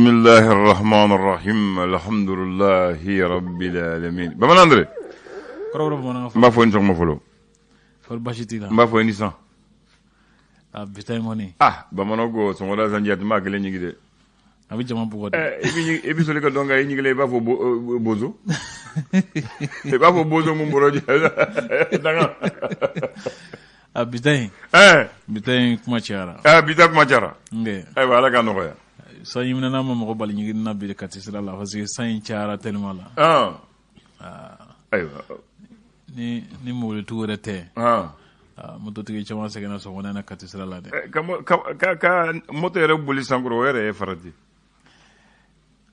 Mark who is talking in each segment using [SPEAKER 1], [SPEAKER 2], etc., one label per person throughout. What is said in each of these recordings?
[SPEAKER 1] بسم الله الرحمن الرحيم الحمد لله رب العالمين بمن اندري ما فو نتو ما فلو
[SPEAKER 2] for bashitila
[SPEAKER 1] ما فو نيسان
[SPEAKER 2] bitay ngoni
[SPEAKER 1] bamano go so ngoda sanjat ma gele nyigi de
[SPEAKER 2] abi jama bu gode
[SPEAKER 1] ebi so le ko donga nyigi le ba fo bozo e ba fo bozo mo mboroje danga
[SPEAKER 2] bitay bitay kuma chara
[SPEAKER 1] bitay kuma chara
[SPEAKER 2] nge
[SPEAKER 1] ay wala ka no ya
[SPEAKER 2] so yimna na mo ko bal nyigi na bi katisra la parce que sain chara tellement la
[SPEAKER 1] aywa
[SPEAKER 2] ni mo le tour te moto tigi chama segena so wona na katisra la de
[SPEAKER 1] ka moto yere buli sangro yere farati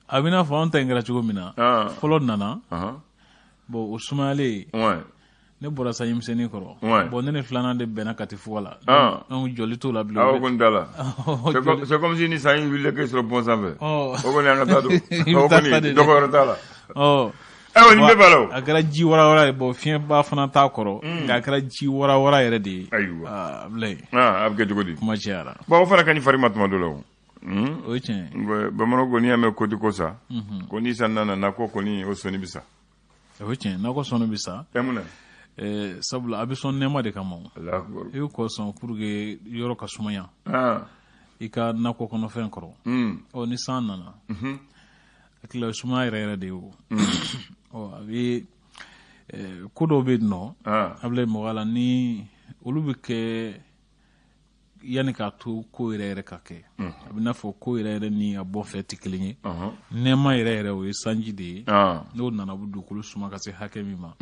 [SPEAKER 2] abina fonta ngara chugo mina folo nana bo usmale ne bora sa yimseni koro bo ne flana de bena katifu wala on joli to la blo
[SPEAKER 1] ko ndala c'est comme si ni sa yin wille ke sur pont sanve o ko ne ngata do o ko ni do ko rotala ni be balo
[SPEAKER 2] akara ji wara bo fien ba fana ta koro ga akara ji wara yere de
[SPEAKER 1] aywa
[SPEAKER 2] blay
[SPEAKER 1] abge jogodi
[SPEAKER 2] kuma chiara
[SPEAKER 1] bo fana kani fari matuma do lawo
[SPEAKER 2] o chen
[SPEAKER 1] ba mano go ni ame ko di ko sa ko ni sanana na ko ni o soni bisa
[SPEAKER 2] o chen na ko sono bisa
[SPEAKER 1] emuna
[SPEAKER 2] sabula abison nema de kamo e ko son pour que yoro ka sumaya ika na ko kono fen koro o ni sanana akila sumaya rere de o abi kudo be no able mo wala ni ulubi ke yani ka to ko rere ka ke abina fo ko rere ni abo feti kilinyi nema rere o sanji de no nana budu kulu suma ka se hakemi ma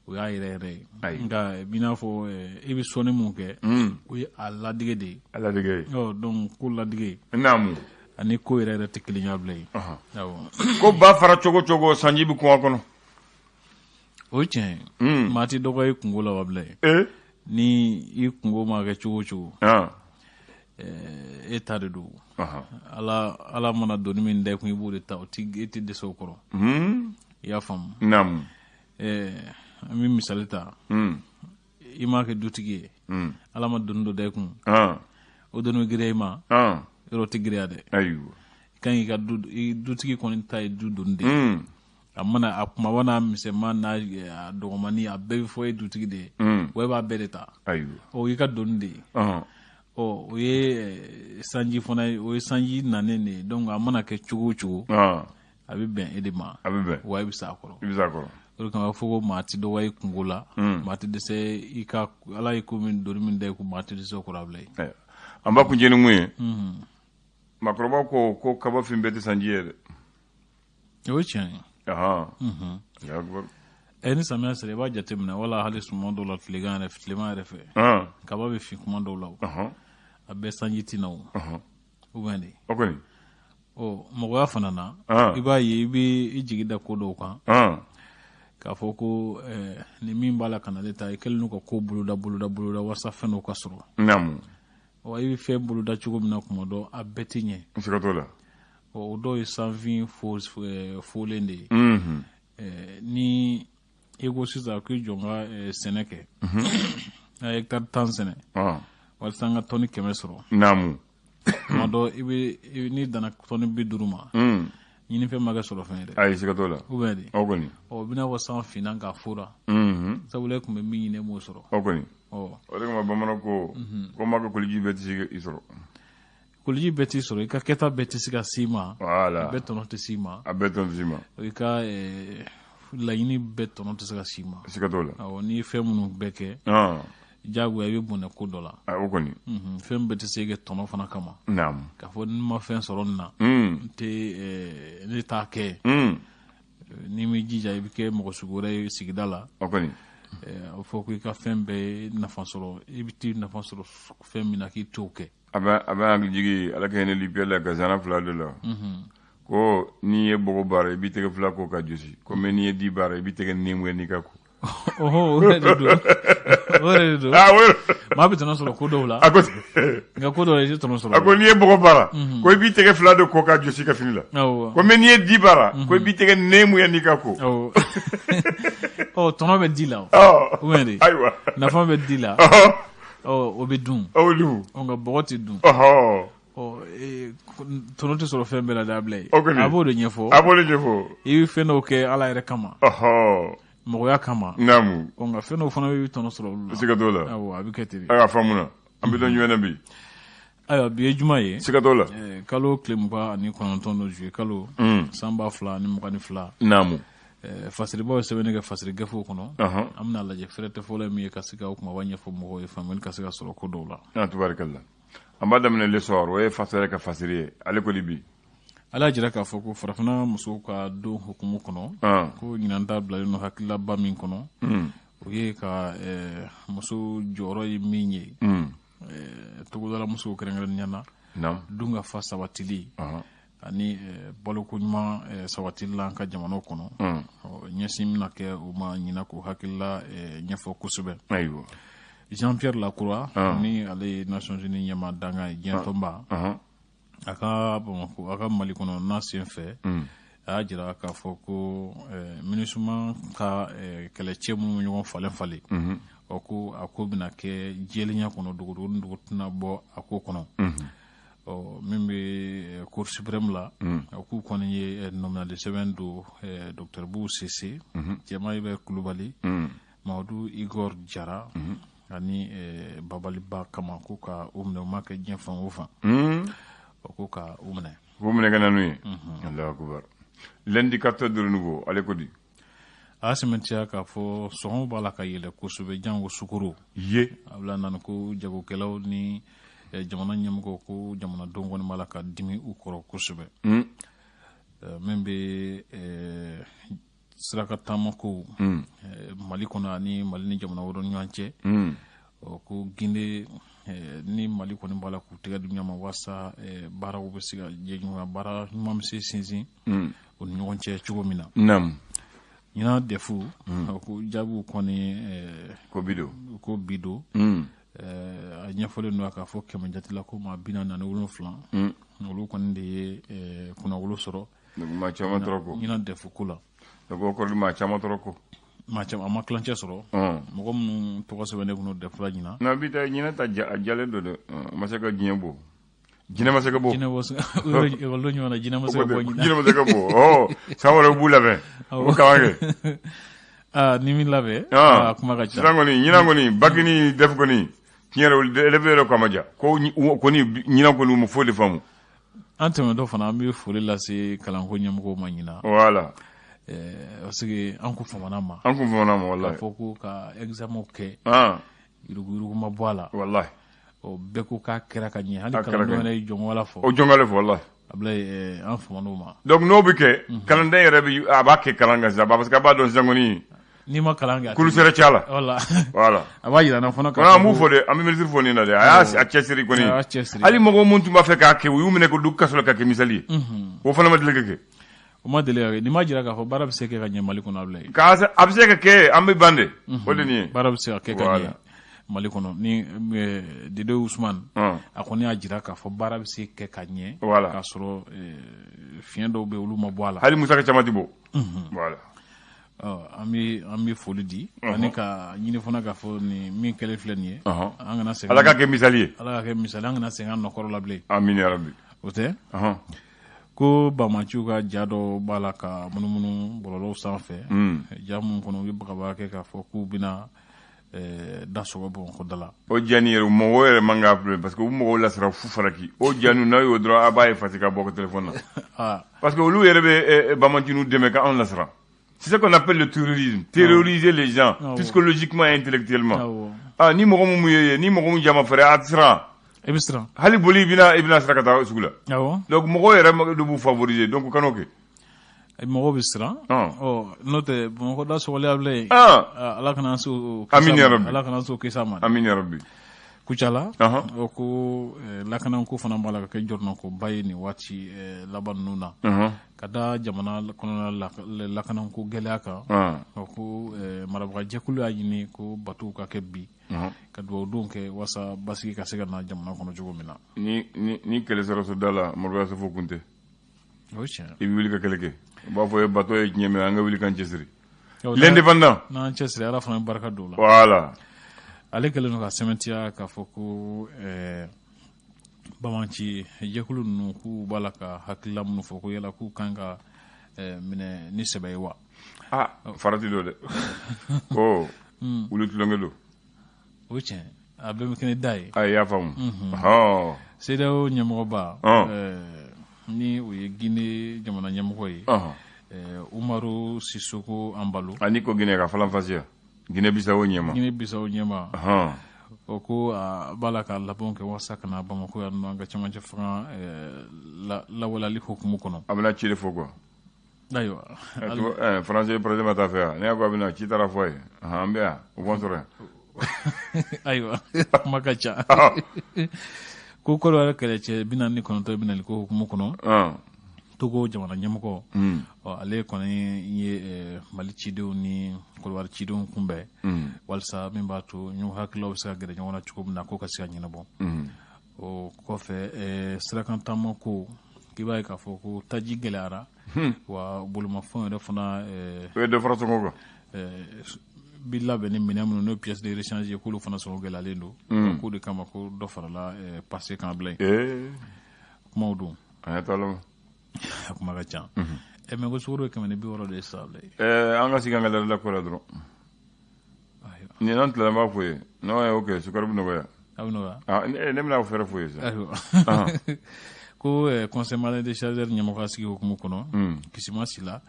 [SPEAKER 2] o ya rere nga bina fo ebi soni mu ke o ala dige de o donc ko la dige
[SPEAKER 1] namu
[SPEAKER 2] ani ko rere te kilinyi able
[SPEAKER 1] ko ba fara chogo sanji bi ko kono
[SPEAKER 2] o chen mati dogo e kungola wable ni i kungo ma ga chogo e tare do ala mana doni min de kun ibu de ta ti de sokoro ya fam
[SPEAKER 1] nam
[SPEAKER 2] mi misalita i ma ke dutigi ala ma dondo de kun o dono gire ma ro ti gire ade
[SPEAKER 1] ayu
[SPEAKER 2] kan i ga dutigi kon ta du donde amana akuma wana misema na dogomani abe fo e dutigi de we ba bereta
[SPEAKER 1] ayu
[SPEAKER 2] o i ka donde o ye sanji fona o ye sanji nanene donc amana ke chugu abi ben edema
[SPEAKER 1] abi ben
[SPEAKER 2] wa bi sakoro o kan fo mati do way kungula mati de se ika ala yi ko min do min de ko mati de so ko rablay
[SPEAKER 1] amba ku jeni muye makroba ko kaba fimbete sanji yere
[SPEAKER 2] o chen
[SPEAKER 1] ya gor
[SPEAKER 2] eni samia sere ba jatemna wala halis mondo la fligane fitlima refe kaba be fi commando law abe sanji tinaw ubandi
[SPEAKER 1] okoni
[SPEAKER 2] o moga fanana iba yibi ijigida ko do kan ka foko ni min bala kana leta ikelnu ko buluda wasa feno kasro
[SPEAKER 1] namu
[SPEAKER 2] o yibi fe buluda chugo mina komodo abetinye
[SPEAKER 1] sikatola
[SPEAKER 2] o do isanvin folende ni ego siza ko jonga seneke a hectare tan sene wal sanga toni kemesro
[SPEAKER 1] namu
[SPEAKER 2] modo ibi ni dana toni biduruma ni fe maga soro fenere
[SPEAKER 1] ay sikatola
[SPEAKER 2] ubedi
[SPEAKER 1] ogoni
[SPEAKER 2] o bina wasan finanga fura sabule ko me mine mo soro
[SPEAKER 1] ogoni o de ma bamana ko maga ko ligi beti isoro
[SPEAKER 2] kuliji beti soro ika keta beti sika sima
[SPEAKER 1] voilà
[SPEAKER 2] beton te sima
[SPEAKER 1] a beton sima
[SPEAKER 2] ika la yini beton te sika sima
[SPEAKER 1] sikatola
[SPEAKER 2] o ni femunu beke jagu ya yobuna ko dola
[SPEAKER 1] okoni
[SPEAKER 2] fem beti sege tono fana kama
[SPEAKER 1] nam
[SPEAKER 2] ka fo ma fen soro na te ni ta ke ni mi jija ibike mo sugure sigidala
[SPEAKER 1] okoni
[SPEAKER 2] o fo ko ka fem be na fansoro ibiti na fansoro fem mina ki toke
[SPEAKER 1] aba jigi ala kene lipela ka zana fla de la ko ni e bogo bare bi tege fla ko ka josi ko me ni e di bare bi tege nimwe ni ka ko
[SPEAKER 2] ore do ma bi tono solo ko do la nga ko do le tono solo
[SPEAKER 1] ko ni e bogo bara ko bi tege fla de ko ka josi ka finila ko me ni e di bara ko bi tege nimwe ni ka ko
[SPEAKER 2] tono be di la wende
[SPEAKER 1] aywa
[SPEAKER 2] na fa be di la o be dun
[SPEAKER 1] o lu
[SPEAKER 2] on ga bogoti dun tɔnɔ tɛ sɔrɔ fɛn bɛɛ la da bilen
[SPEAKER 1] a
[SPEAKER 2] b'o de ɲɛfɔ i bɛ fɛn dɔw kɛ ala yɛrɛ kama mɔgɔya kama
[SPEAKER 1] naamu
[SPEAKER 2] nka fɛn dɔw fana bɛ tɔnɔ sɔrɔ olu la
[SPEAKER 1] siga t'o la
[SPEAKER 2] a bɛ kɛ ten
[SPEAKER 1] a ka faamu na an bɛ dɔn ɲɔgɔn na bi
[SPEAKER 2] ayiwa bi ye juma ye
[SPEAKER 1] siga t'o la
[SPEAKER 2] kalo tile 29 no juillet kalo san 2022
[SPEAKER 1] naamu
[SPEAKER 2] fasiribaw ye sɛbɛnni kɛ fasiri gɛfɛw kɔnɔ an bɛna lajɛ fɛrɛ tɛ fɔlɔ min ye ka se ka o kumaba ɲɛfɔ mɔgɔw ye faamuyali ka se ka sɔrɔ ko dɔw la
[SPEAKER 1] tubarikalla an b'a daminɛ lesɔr o ye fasɛrɛ ka fasiri ye ale ko di bi
[SPEAKER 2] ala y'a jira k'a fɔ ko farafina musow ka don hukumu kɔnɔ ko ɲinan ta bilalen no hakililaba min kɔnɔ o ye ka muso jɔyɔrɔ ye min ye togodala musow kɛrɛnkɛrɛnnenya na dun ka fa sabatili ani balokoɲuman sabatili la an ka jamanaw kɔnɔ ɲɛsin bɛna kɛ o ma ɲina k'o hakilila ɲɛfɔ kosɛbɛ Jean-Pierre Lacroix ni ale ye Nations Unies ɲɛma danga ye diɲɛ tɔnba a ka Bamakɔ a ka Mali kɔnɔ n'a sen fɛ a y'a jira k'a fɔ ko MINUSMA ka kɛlɛcɛ minnu ɲɔgɔn falen ko a ko bɛna kɛ jɛlenya kɔnɔ dogo ni dogo tɛna bɔ a ko kɔnɔ min bɛ Cour suprême la k'u kɔni ye nominali sɛbɛn don Dr Bou Cissé Cɛma Ibɛri Kulubali Mamadu Igor Jara ani Babaliba Kama ko ka u minɛ u ma kɛ diɲɛ fan o fan ko ka u minɛ
[SPEAKER 1] k'u minɛ ka na n'u ye Allahu akbar l'indicateur de renouveau ale ko di
[SPEAKER 2] a sɛmɛntiya k'a fɔ sɔngɔw b'a la ka yɛlɛ kosɛbɛ jango sukoro a bila nana ko jagokɛlaw ni jamana ɲɛmɔgɔw ko jamanadenw kɔni b'a la ka dimi u kɔrɔ kosɛbɛ min bɛ siraka taamako Mali kɔnɔ ani Mali ni jamana wɛrɛw ni ɲɔgɔn cɛ ko Guinée ni Mali kɔni b'a la k'u tɛgɛ di ɲɔgɔn ma walasa baaraw bɛ se ka jɛ ɲɔgɔn baara ɲuman bɛ se sinsin o ni ɲɔgɔn cɛ cogo min na ɲinan defu ko jaabiw kɔni ko bido a ɲɛfɔlen don k'a fɔ kɛmɛ jatila ko maa 47 olu kɔni de ye kunnawolo sɔrɔ ɲinan defu ko la
[SPEAKER 1] maa caman tɔrɔ ko
[SPEAKER 2] a ma kilancɛ sɔrɔ mɔgɔ minnu tɔgɔ sɛbɛn ne kunna defula ɲinan
[SPEAKER 1] na bi ta ɲinan ta jalen don dɛ ma se ka diɲɛ bɔ jinɛ ma se ka bɔ
[SPEAKER 2] olu ɲɔgɔn na jinɛ ma se ka bɔ
[SPEAKER 1] jinɛ ma se ka bɔ san wɛrɛ b'u labɛn o kalan kɛ
[SPEAKER 2] ni min labɛn kuma ka ca
[SPEAKER 1] sisan kɔni ɲinan kɔni baki ni def kɔni tiɲɛ yɛrɛ élève yɛrɛ ko a ma ja ko kɔni ɲinan kɔni mu foyi de faamu
[SPEAKER 2] an tɛmɛtɔ fana an bɛ foli lase kalanko ɲɛmɔgɔw ma ɲinan
[SPEAKER 1] voilà
[SPEAKER 2] parce que an ko famana ma
[SPEAKER 1] wallahi
[SPEAKER 2] k'a fɔ ko ka examen kɛ yurugu ma bɔ a la
[SPEAKER 1] wallahi
[SPEAKER 2] bɛɛ ko k'a kɛra ka ɲɛ hali kalandenw yɛrɛ ye jɔnwala fɔ
[SPEAKER 1] o jɔnwala fɔ wallahi
[SPEAKER 2] a bila an faman'o ma
[SPEAKER 1] donc n'o bɛ kɛ kalanden yɛrɛ a b'a kɛ kalan kan sisan parce que a b'a dɔn sisan kɔni
[SPEAKER 2] n'i ma kalan kɛ
[SPEAKER 1] kulu sera cɛ la
[SPEAKER 2] voilà a b'a jira fana
[SPEAKER 1] an b'u fɔ dɛ an bɛ ministre fɔ nin na dɛ a y'a cɛsiri kɔni hali mɔgɔ mun tun b'a fɛ k'a kɛ u y'u minɛ ko du kaso la ka kɛ misali ye o fana ma deli ka kɛ
[SPEAKER 2] o ma deli ka kɛ nin ma jira k'a fɔ baara bɛ se ka ɲɛ Mali kɔnɔ a bila yen
[SPEAKER 1] a bɛ se ka kɛ an bɛ ban de o de nin ye
[SPEAKER 2] baara bɛ se ka kɛ ka ɲɛ Mali kɔnɔ ni Dede Ousmane a kɔni y'a jira k'a fɔ baara bɛ se kɛ ka ɲɛ k'a sɔrɔ fiɲɛ dɔw bɛ olu ma bɔ a la
[SPEAKER 1] hali musaka caman tɛ bɔ voilà
[SPEAKER 2] an bɛ foli di ani ka ɲini fana k'a fɔ nin min kɛlen filɛ nin ye an kana segin
[SPEAKER 1] Ala ka kɛ misali ye
[SPEAKER 2] Ala ka kɛ misali an kana segin an nɔkɔrɔ la bilen
[SPEAKER 1] amin ya rabbi
[SPEAKER 2] o tɛ ko bamaciw ka ja dɔ b'a la ka munumunu bɔlɔlɔw sanfɛ ja minnu kɔnɔ u ye bagabaga kɛ k'a fɔ k'u bɛna da sɔgɔ Bamakɔ da la
[SPEAKER 1] o jani yɛrɛ mɔgɔw yɛrɛ man k'a filɛ parce que u mɔgɔw lasira fu faraki o jani n'a y'o dɔrɔn a b'a ye fasi ka bɔ ko téléphone na parce que olu yɛrɛ bɛ bamaciw dɛmɛ k'anw lasira c'est ce qu'on appelle le terrorisme terroriser les gens psychologiquement et intellectuellement ni mɔgɔ mun ye ni mɔgɔ mun jama fɛrɛ a tɛ siran
[SPEAKER 2] i bɛ siran
[SPEAKER 1] hali boli i bɛna sira ka taa sugu la donc mɔgɔw yɛrɛ de b'u favoriser donc kan'o kɛ
[SPEAKER 2] mɔgɔw bɛ siran n'o tɛ Bamakɔ da sɔgɔlen bila yen Ala kana se o kisa ma
[SPEAKER 1] amin ya rabbi
[SPEAKER 2] kucala ko lakanako fana b'a la ka kɛ jɔrɔnɔkoba ye nin waati laban ninnu na ka da jamana kɔnɔna lakanako gɛlɛya kan ko marabagajɛkulu y'a ɲini ko batow ka kɛ bi ka dugawudenw kɛ walasa basigi ka se ka na jamana kɔnɔ cogo min na
[SPEAKER 1] ni kɛlɛ sera so da la Moriba Yasufo kun tɛ
[SPEAKER 2] o tiɲɛ
[SPEAKER 1] i bɛ wuli ka kɛlɛ kɛ u b'a fɔ bato ye tiɲɛ mɛ an ka wuli k'an cɛsiri l'indépendant
[SPEAKER 2] n'an cɛsiri Ala fana barika don o la
[SPEAKER 1] voilà
[SPEAKER 2] ale kɛlen don ka sɛmɛntiya k'a fɔ ko bamanci jɛkulu ninnu k'u b'a la ka hakilila minnu fɔ ko yala k'u kan ka minɛ ni sɛbɛ ye wa
[SPEAKER 1] farati don dɛ ko olu tulonkɛ don
[SPEAKER 2] o tiɲɛ a bɛɛ bɛ kɛ ni da ye
[SPEAKER 1] i y'a faamu
[SPEAKER 2] CEDEAO ɲɛmɔgɔba ni o ye Guinée jamana ɲɛmɔgɔ ye Umaru Sisoko Embalo
[SPEAKER 1] ani ko Guinée ka falanfasiya Guinée Bissau ɲɛma
[SPEAKER 2] o ko a b'a la ka labɛnw kɛ walasa ka na Bamako yan nɔ an ka cɛmancɛ fanga lawalali hukumu kɔnɔ
[SPEAKER 1] a bɛna ci de fɔ quoi
[SPEAKER 2] ayiwa
[SPEAKER 1] français président ma taa fɛ yan ne y'a ko a bɛna ci taara fɔ ye an bɛ yan o b'an sɔrɔ yan
[SPEAKER 2] ayiwa kuma ka ca ko Côte kɛlɛcɛ 49 bɛnali ko hukumu kɔnɔ Togo jamana ɲɛmɔgɔ ale kɔni ye Mali cidenw ni Côte cidenw kunbɛn walasa min b'a to ɲɔgɔn hakililaw bɛ se ka gɛrɛ ɲɔgɔn na cogo min na ko ka se ka ɲɛnabɔ o kɔfɛ sirakan taama ko k'i b'a ye k'a fɔ ko taji gɛlɛyara wa bolomafɛnw yɛrɛ fana
[SPEAKER 1] o ye dɔ fara sɔngɔ kan
[SPEAKER 2] bi labɛn ni minɛn minnu n'o pièces de rechange ye k'olu fana sɔngɔ gɛlɛyalen don k'o de kama ko dɔ farala passé kan bilen kumaw don
[SPEAKER 1] a ye tɔlɔ
[SPEAKER 2] a kuma ka ca mɛ ko sukaro ye 260 de ye sa bilen
[SPEAKER 1] an ka sigi an ka ladala ko la dɔrɔn ni n'an tilala b'a fɔ ye n'o ye o kɛ sukaro bɛ nɔgɔya
[SPEAKER 2] a bɛ nɔgɔya
[SPEAKER 1] ne bɛna fɛrɛ fɔ ye sa
[SPEAKER 2] ko conseil malien des chargeurs ɲɛmɔgɔ sigi hukumu kɔnɔ Kisima Sila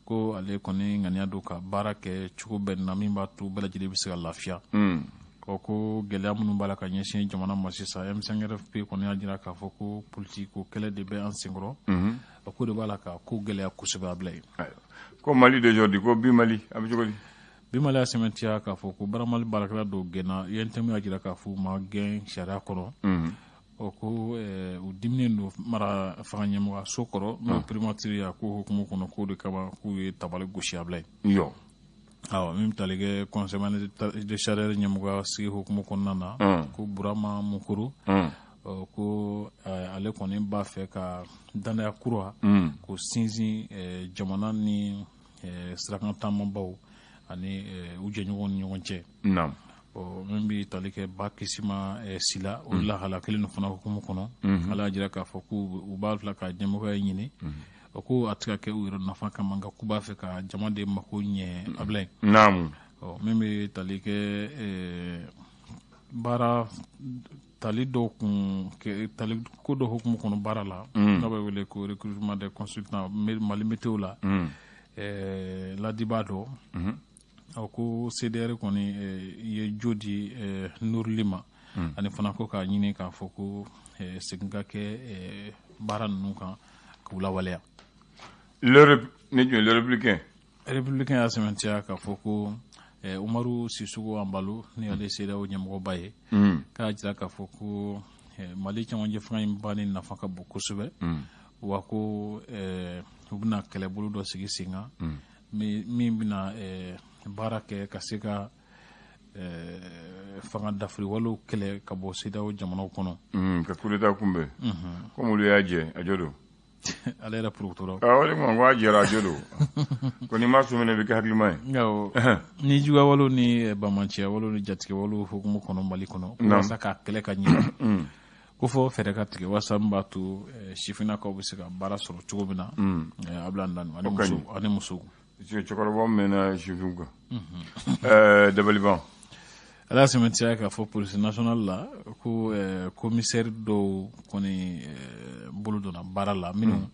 [SPEAKER 2] ko ale kɔni ŋaniya don ka baara kɛ cogo bɛɛ na min b'a to bɛɛ lajɛlen bɛ se ka lafiya ko gɛlɛya minnu b'a la ka ɲɛsin jamana ma sisan M5RFP kɔni y'a jira k'a fɔ ko politique ko kɛlɛ de bɛ an senkɔrɔ ko de b'a la ka ko gɛlɛya kosɛbɛ a bila yen
[SPEAKER 1] ko Mali d'aujourd'hui ko bi Mali a bɛ cogo di
[SPEAKER 2] bi Mali y'a sɛmɛntiya k'a fɔ ko baara Mali baarakɛla dɔw gɛnna INTM y'a jira k'a fɔ u ma gɛn sariya kɔrɔ ko u diminen don mara fanga ɲɛmɔgɔ so kɔrɔ n'o primature y'a ko hukumu kɔnɔ k'o de kama k'u ye tabali gosi a bila yen min bɛ tali kɛ conseil malien des chargeurs ɲɛmɔgɔ sigi hukumu kɔnɔna na ko Burama Mukuru ko ale kɔni b'a fɛ ka danaya kura ko sinsin jamana ni sirakan taamabaw ani u jɛɲɔgɔnw ni ɲɔgɔn cɛ min bɛ tali kɛ Ba Kisima Sila o lahala kelen fana hukumu kɔnɔ ala y'a jira k'a fɔ k'u b'a fila ka ɲɛmɔgɔya ɲini ko a tɛ ka kɛ u yɛrɛ nafa kama nka k'u b'a fɛ ka jama de mako ɲɛ a bila yen min bɛ tali kɛ baara tali dɔw kun tali ko dɔ hukumu kɔnɔ baara la n'a bɛ wele ko recrutement des consultants Mali météo la ladiba dɔ ko CDR kɔni ye jo di Nurli ma ani fana ko k'a ɲini k'a fɔ ko segin ka kɛ baara ninnu kan k'u lawaleya
[SPEAKER 1] le républicain
[SPEAKER 2] y'a sɛmɛntiya k'a fɔ ko Umaru Sisoko Embalo ni ale CEDEAO ɲɛmɔgɔba ye k'a jira k'a fɔ ko Mali cɛmancɛ fanga in banni nafa ka bon kosɛbɛ wa ko u bɛna kɛlɛbolo dɔ sigi sen kan min bɛna baara kɛ ka se ka fanga dafiri walew kɛlɛ ka bɔ CEDEAO jamanaw kɔnɔ
[SPEAKER 1] ka coup d'état kunbɛn comme olu y'a jɛ a jo don
[SPEAKER 2] ale yɛrɛ purukutora
[SPEAKER 1] o de ko a jɛra a jo don ko n'i ma sɔn minɛ i bɛ kɛ hakilima ye
[SPEAKER 2] ni juguya walew ni bamanciya walew ni jatigɛ walew hukumu kɔnɔ Mali kɔnɔ walasa k'a kɛlɛ ka ɲɛ ko fɔ fɛɛrɛ ka tigɛ walasa min b'a to sifinnakaw bɛ se ka baara sɔrɔ cogo min na a bila ani musow
[SPEAKER 1] cɛkɔrɔba mɛnna sifin kan Dabaliban
[SPEAKER 2] ala y'a sɛmɛntiya k'a fɔ polisi national la ko commissaire dɔw kɔni bolo donna baara la minnu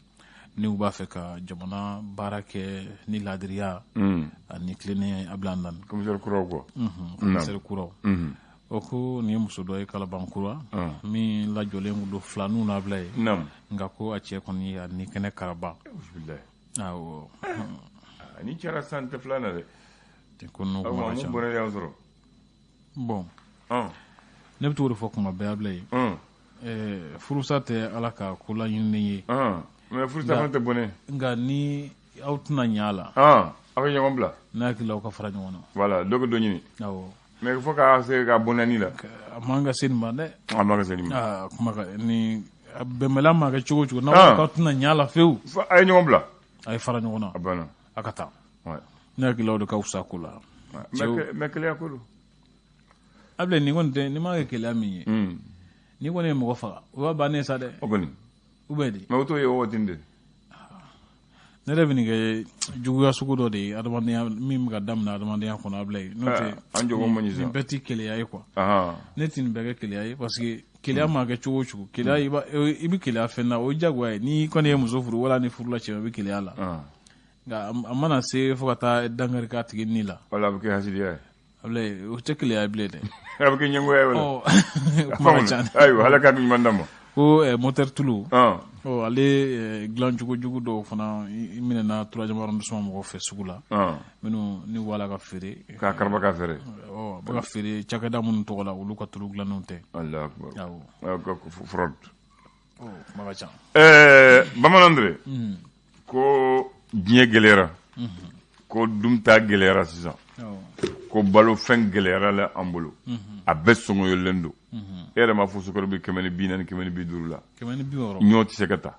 [SPEAKER 2] ni u b'a fɛ ka jamana baara kɛ ni laadiriya ani tilennenya a bila an
[SPEAKER 1] commissaire kuraw quoi
[SPEAKER 2] commissaire kuraw o ko nin ye muso dɔ ye Kalabankura min lajɔlen don filaninw na bila ye nka ko a cɛ kɔni a ni kɛnɛ karaba awɔ
[SPEAKER 1] ni cɛra san tɛ filanan dɛ
[SPEAKER 2] ko n'o kuma ka ca
[SPEAKER 1] bɔnɛ y'an sɔrɔ
[SPEAKER 2] bon ne bɛ t'o de fɔ kuma bɛɛ a bila ye furusa tɛ ala ka ko laɲininen ye
[SPEAKER 1] mais furusa fana tɛ bɔnɛ
[SPEAKER 2] nka ni aw tɛna ɲɛ a la
[SPEAKER 1] aw bɛ ɲɔgɔn bila
[SPEAKER 2] n'a hakili aw ka fara ɲɔgɔn na
[SPEAKER 1] voilà dɔ bɛ dɔ ɲini
[SPEAKER 2] awɔ
[SPEAKER 1] mais fo k'a se ka bɔnɛni la
[SPEAKER 2] a man ka se nin ma dɛ
[SPEAKER 1] a man ka se nin ma
[SPEAKER 2] kuma ka ni bɛnbɛla ma kɛ cogo cogo n'aw ka tɛna ɲɛ a la fewu
[SPEAKER 1] a ye ɲɔgɔn bila
[SPEAKER 2] a ye fara ɲɔgɔn na
[SPEAKER 1] a banna
[SPEAKER 2] a ka taa ne hakili aw de ka fisa ko la
[SPEAKER 1] mais keleya ko don
[SPEAKER 2] a bila nin kɔni tɛ nin ma kɛ keleya min ye ni kɔni ye mɔgɔ faga o b'a bannen sa dɛ
[SPEAKER 1] o kɔni
[SPEAKER 2] u bɛ di
[SPEAKER 1] mais o t'o ye o waati de
[SPEAKER 2] ne yɛrɛ bɛ nin kɛ juguya sugu dɔ de ye adamadenya min bɛ ka daminɛ adamadenya kɔnɔ a bila ye n'o tɛ
[SPEAKER 1] an jogo man ɲi
[SPEAKER 2] nin bɛɛ tɛ keleya ye quoi ne tɛ nin bɛɛ kɛ keleya ye parce que keleya maa kɛ cogo o cogo keleya i bɛ keleya fɛn na o ye jagoya ye ni kɔni ye muso furu wala ni furula cɛ i bɛ keleya la nka a mana se fo ka taa dankari k'a tigi ni la
[SPEAKER 1] wala a bɛ kɛ hasidiya ye
[SPEAKER 2] a bila ye o tɛ keleya ye bilen dɛ
[SPEAKER 1] a bɛ kɛ ɲɛngoya ye wala
[SPEAKER 2] kuma ka ca
[SPEAKER 1] ayiwa ala k'a ɲuman d'a ma
[SPEAKER 2] ko moteur tulu ale dilan jugu dɔw fana minɛna troisième arrondissement mɔgɔw fɛ sugu la minnu ni wala ka feere
[SPEAKER 1] k'a karaba ka feere
[SPEAKER 2] bɛ ka feere cakɛda minnu tɔgɔ la olu ka tulu dilannenw tɛ
[SPEAKER 1] fraude
[SPEAKER 2] kuma ka ca
[SPEAKER 1] bamanan dere ko diɲɛ gɛlɛyara ko dumta gɛlɛyara sisan ko balo fɛn gɛlɛyara la an bolo a bɛɛ sɔngɔyɔlen don e yɛrɛ ma fo sukaro bɛ 140 150 la ɲɔ tɛ se ka ta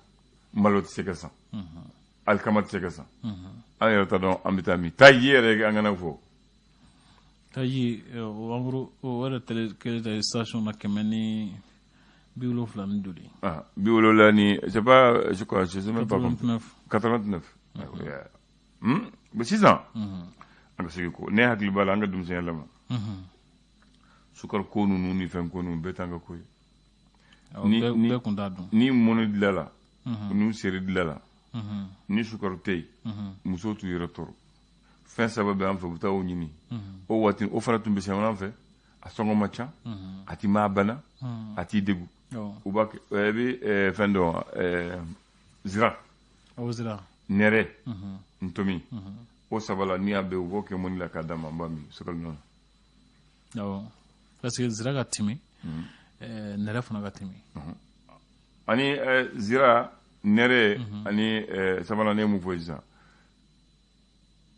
[SPEAKER 1] malo tɛ se ka san alikama tɛ se ka san an yɛrɛ ta dɔn an bɛ taa min taji yɛrɛ an kana fɔ
[SPEAKER 2] taji o yɛrɛ kɛlen tɛ station na 170 ni joli
[SPEAKER 1] 70 ni c'est pas je crois je sais même pas 89 mais sisan an ka segin ko ne hakili b'a la an ka denmisɛnya lama sukaro ko ninnu ni fɛn ko ninnu bɛɛ t'an ka ko ye
[SPEAKER 2] bɛɛ kun t'a dɔn
[SPEAKER 1] ni mɔni dilanla ni seri dilanla ni sukaro tɛ yen musow t'u yɛrɛ tɔɔrɔ fɛn saba bɛ an fɛ u bɛ taa o ɲini o waati o fana tun bɛ sɛmɛn an fɛ a sɔngɔ ma ca a ti maa bana a t'i degun u b'a kɛ i bɛ fɛn dɔn zira nɛrɛ ntomi o sabala n'i y'a bɛɛ u b'o kɛ mɔni la k'a d'a ma n b'a min sukaro nɔnɔ
[SPEAKER 2] parce que zira ka timi nɛrɛ fana ka timi
[SPEAKER 1] ani zira nɛrɛ ani sabala ne mun fɔ sisan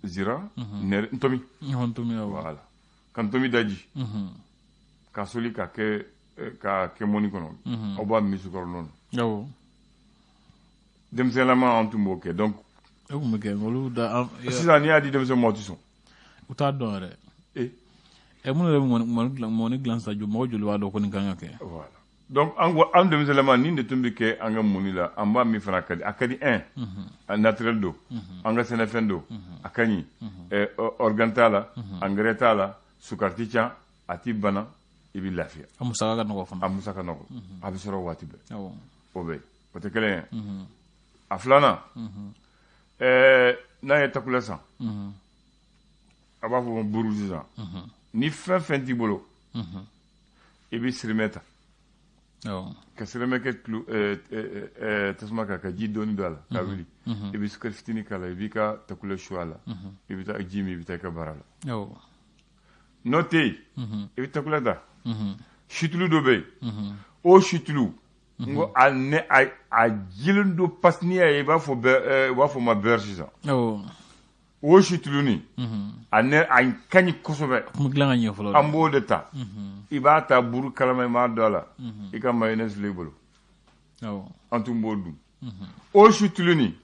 [SPEAKER 1] zira nɛrɛ ntomi voilà ka ntomi daji ka soli ka kɛ mɔni kɔnɔ aw b'a min sukaro nɔnɔ denmisɛnlama an tun b'o kɛ donc sisan n'i y'a di denmisɛn ma o tɛ sɔn
[SPEAKER 2] u t'a dɔn yɛrɛ minnu yɛrɛ bɛ mɔni dilan sa mɔgɔ joli b'a dɔn ko nin kan ka kɛ
[SPEAKER 1] donc an denmisɛnlama nin de tun bɛ kɛ an ka mɔni la an b'a min fana a ka di a naturel don an ka sɛnɛfɛn don a ka ɲi organe t'a la engrais t'a la sukari tɛ ca a t'i bana i bɛ lafiya
[SPEAKER 2] a musaka ka nɔgɔ fana
[SPEAKER 1] a musaka ka nɔgɔ a bɛ sɔrɔ waati bɛɛ o bɛ o tɛ kelen ye a filanan n'a ye takula san a b'a fɔ buru sisan ni fɛn fɛn t'i bolo i bɛ sirimɛ ta ka sirimɛ kɛ tasuma kan ka ji dɔɔni don a la k'a wuli i bɛ sukari fitinin k'a la i b'i ka takula su a la i bɛ taa ji min i bɛ taa i ka baara la n'o tɛ yen i bɛ takula ta situlu dɔ bɛ yen o situlu n ko a jilen don pasiniya ye i b'a fɔ ma beurre sisan o situluni a ka ɲi kosɛbɛ an b'o de ta i b'a ta buru kalama i m'a don a la i ka mayonnaise filɛ i bolo an tun b'o dun o situluni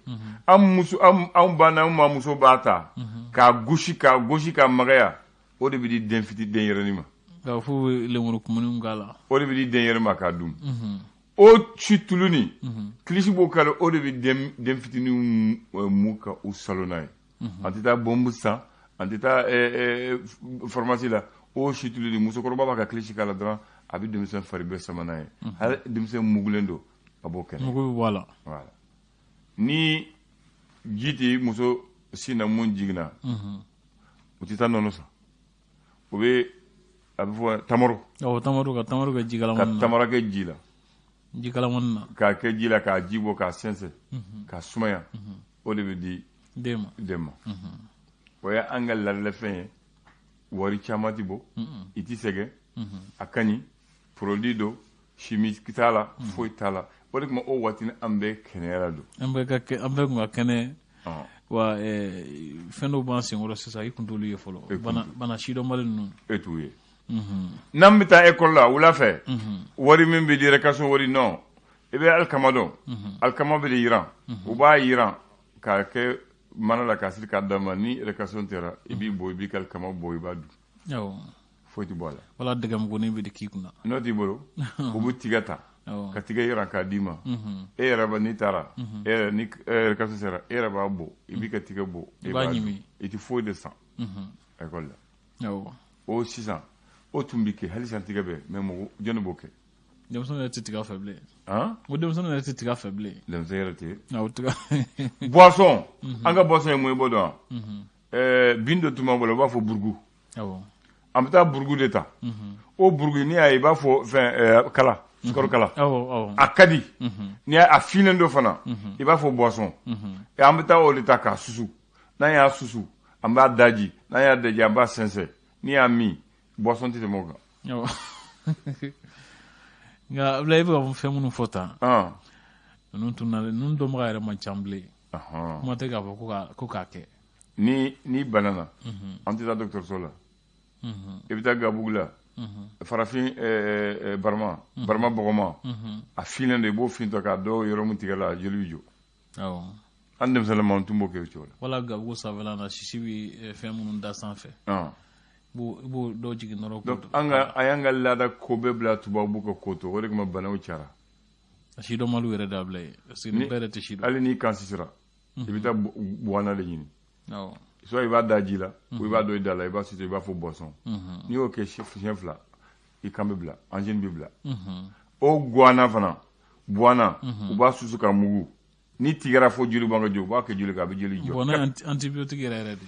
[SPEAKER 1] anw ba n'anw ma muso b'a ta k'a gosi ka magaya o de bɛ di den fitinin den yɛrɛnin ma
[SPEAKER 2] fo lemuru kumuni k'a la
[SPEAKER 1] o de bɛ di den yɛrɛ ma k'a dun o situluni kilisi b'o k'a la o de bɛ den fitinin mu ka u salo n'a ye an tɛ taa bombu san an tɛ taa pharmacie la o situluni musokɔrɔba b'a ka kilisi k'a la dɔrɔn a bɛ denmisɛn fari bɛɛ sama n'a ye hali denmisɛn mugulen don a b'o kɛnɛ
[SPEAKER 2] mugu bɛ bɔ a la
[SPEAKER 1] ni ji tɛ muso sin na mun jiginna u tɛ taa nɔnɔ san a bɛ fɔ tamaro
[SPEAKER 2] ka tamaro kɛ ji kalaman na
[SPEAKER 1] ka tamaro kɛ ji la
[SPEAKER 2] ji kalaman na
[SPEAKER 1] k'a kɛ ji la k'a ji bɔ k'a sɛnsɛn k'a sumaya o de bɛ di
[SPEAKER 2] den
[SPEAKER 1] ma o ye an ka ladalafɛn ye wari caman tɛ bɔ i tɛ sɛgɛn a ka ɲi produit don chimique t'a la foyi t'a la o de kama o waati an bɛ kɛnɛyara don
[SPEAKER 2] an bɛɛ kun ka kɛnɛ wa fɛn dɔw b'an senkɔrɔ sisan i kun t'olu ye fɔlɔ bana sidɔnbali ninnu
[SPEAKER 1] e t'u ye n'an bɛ taa école la wula fɛ wari min bɛ di récréation wari non i bɛ alikama dɔn alikama bɛ de yiran u b'a yiran k'a kɛ mana la k'a siri k'a d'a ma ni récréation tɛra i b'i bɔ i b'i ka alikama bɔ i b'a dun foyi tɛ bɔ a la.
[SPEAKER 2] Wala dɛgɛmugunin bɛ di k'i kunna.
[SPEAKER 1] N'o t'i bolo u bɛ tiga ta ka tiga yiran k'a d'i ma e yɛrɛ ba n'i taara e yɛrɛ ni kaso sera e yɛrɛ b'a bɔ i b'i ka tiga bɔ
[SPEAKER 2] i b'a ɲimi
[SPEAKER 1] i tɛ foyi de san école la. O sisan o tun bɛ kɛ hali sisan tigɛ bɛ mais mɔgɔ jɔnni b'o kɛ.
[SPEAKER 2] Denmisɛnnin yɛrɛ tɛ tiga fɛ bilen. Ko denmisɛnnin yɛrɛ tɛ tiga fɛ bilen.
[SPEAKER 1] Denmisɛnnin yɛrɛ tɛ. Boisson an ka boisson ye mun ye bɔ dɔn bin dɔ tun b'an bolo u b'a fɔ burugu. An bɛ taa burugu de ta o burugu n'i y'a ye i b'a fɔ fɛn kala sukaro kala a ka di n'i y'a finnen dɔ fana i b'a fɔ boisson an bɛ taa o de ta k'a susu n'an y'a susu an b'a daji n'an y'a daji an b'a sɛnsɛn n'i y'a min boisson tɛ tɛmɛ o kan.
[SPEAKER 2] Nka Abulayi i bɛ ka fɛn minnu fɔ tan ninnu dɔnbaga yɛrɛ man ca bilen kuma tɛ k'a fɔ ko k'a kɛ.
[SPEAKER 1] Ni banana an tɛ taa dɔgɔtɔrɔso la i bɛ taa gabugu la farafin barama bɔgɔma a finnen de i b'o fintɔ k'a dɔw yɔrɔ min tigɛ la joli bɛ jɔ. An denmisɛnninman tun b'o kɛ o cogo la.
[SPEAKER 2] Wala gabugu sanfɛla la sisi bɛ fɛn minnu da sanfɛ i b'o dɔw jigin nɔrɔ ko.
[SPEAKER 1] A y'an ka laada ko bɛɛ bila tubabu ka ko to o de kama banaw cayara.
[SPEAKER 2] A sidɔnbaliw yɛrɛ dabila ye parce que nin bɛɛ yɛrɛ tɛ sidɔn. Hali
[SPEAKER 1] n'i kan sisira i bɛ taa buwana de ɲini. Soit i b'a da ji la ou i b'a dɔ i da la i b'a susu i b'a fɔ boisson n'i y'o kɛ siɲɛ fila i kan bɛ bila angine bɛ bila o guana fana buwana u b'a susu ka mugu ni tigɛra fo joli b'an ka jɔ u b'a kɛ joli kan a bɛ joli jɔ.
[SPEAKER 2] Buwana ye antibiotique yɛrɛ de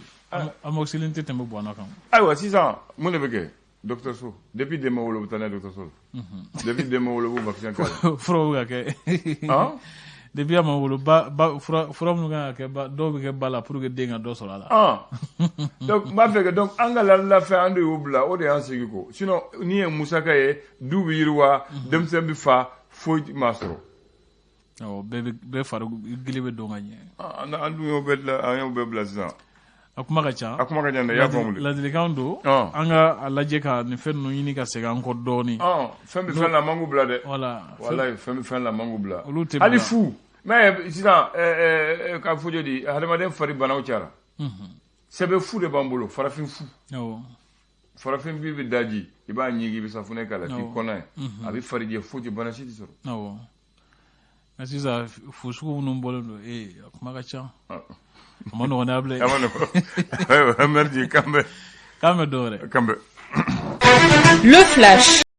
[SPEAKER 2] amoxicilline tɛ tɛmɛ buwana kan.
[SPEAKER 1] Ayiwa sisan mun de bɛ kɛ dɔgɔtɔrɔso depuis den ma wolo u bɛ taa n'a ye dɔgɔtɔrɔso la depuis den ma wolo u b'u vaccin k'a la.
[SPEAKER 2] Furaw bɛ ka kɛ depuis a ma wolo fura minnu kan ka kɛ dɔw bɛ kɛ ba la pour que den ka dɔ sɔrɔ a la.
[SPEAKER 1] Donc n b'a fɛ que donc an ka laadalafɛn an de y'o bila o de y'an segi ko sinon n'i ye musaka ye du bɛ yiriwa denmisɛn bɛ fa foyi m'a sɔrɔ.
[SPEAKER 2] Bɛɛ fari gili bɛ don ka ɲɛ.
[SPEAKER 1] An dun y'o bɛɛ bila sisan.
[SPEAKER 2] A kuma ka ca.
[SPEAKER 1] A kuma ka ca dɛ i y'a faamu.
[SPEAKER 2] Ladilikan don an ka lajɛ ka nin fɛn ninnu ɲini ka segin an kɔ dɔɔnin.
[SPEAKER 1] Fɛn bɛ fɛn la man k'u bila dɛ. Walayi fɛn bɛ fɛn la man k'u bila.
[SPEAKER 2] Olu tɛ bila.
[SPEAKER 1] Hali fu mais sisan ka fɔ jodi hadamaden fari banaw cayara. Sɛbɛn fu de b'an bolo farafin fu. Farafin bi bɛ daji i b'a ɲigi i bɛ safunɛ k'a la k'i kɔnɔ ye a bɛ farijɛ foyi tɛ bana si tɛ sɔrɔ.
[SPEAKER 2] Nka sisan fu sugu minnu bɔlen don a kuma ka ca. A ma nɔgɔn n'a bilen.
[SPEAKER 1] A ma nɔgɔn. Merci kan bɛ
[SPEAKER 2] dɔwɛrɛ.
[SPEAKER 1] Kan bɛ.
[SPEAKER 3] Le flash.